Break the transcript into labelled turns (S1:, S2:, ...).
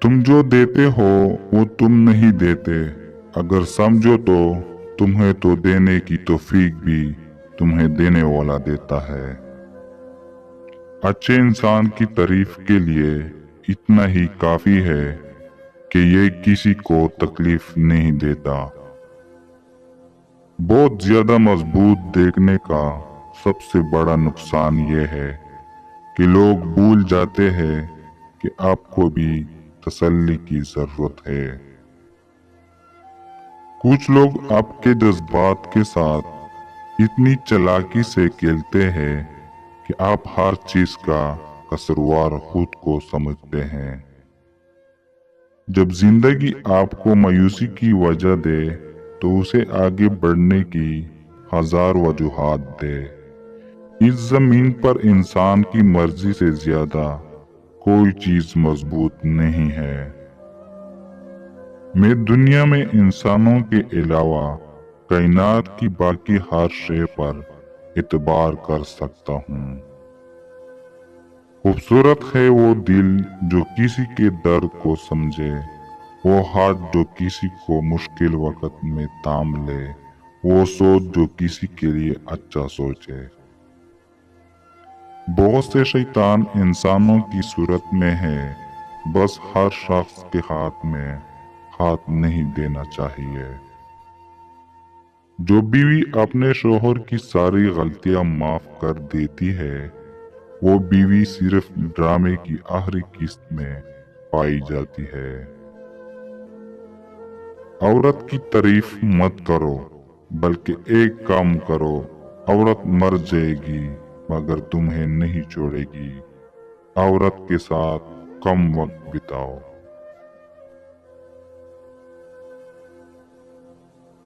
S1: तुम जो देते हो वो तुम नहीं देते, अगर समझो तो तुम्हें तो देने की तौफीक भी तुम्हें देने वाला देता है। अच्छे इंसान की तारीफ के लिए इतना ही काफी है कि ये किसी को तकलीफ नहीं देता। बहुत ज्यादा मजबूत देखने का सबसे बड़ा नुकसान ये है कि लोग भूल जाते हैं कि आपको भी तसल्ली की जरूरत है। कुछ लोग आपके जज्बात के साथ इतनी चालाकी से खेलते हैं कि आप हर चीज का कसूरवार खुद को समझते हैं। जब जिंदगी आपको मायूसी की वजह दे तो उसे आगे बढ़ने की हजार वजूहात दे। इस जमीन पर इंसान की मर्जी से ज्यादा कोई चीज मजबूत नहीं है। मैं दुनिया में इंसानों के अलावा कायनात की बाकी हर शय पर एतबार कर सकता हूँ। खूबसूरत है वो दिल जो किसी के दर्द को समझे, वो हाथ जो किसी को मुश्किल वक्त में थाम ले, वो सोच जो किसी के लिए अच्छा सोचे। बहुत से शैतान इंसानों की सूरत में है, बस हर शख्स के हाथ में हाथ नहीं देना चाहिए। जो बीवी अपने शोहर की सारी गलतियां माफ कर देती है, वो बीवी सिर्फ ड्रामे की आखिरी किस्त में पाई जाती है। औरत की तारीफ मत करो, बल्कि एक काम करो, औरत मर जाएगी मगर तुम्हें नहीं छोड़ेगी। औरत के साथ कम वक्त बिताओ।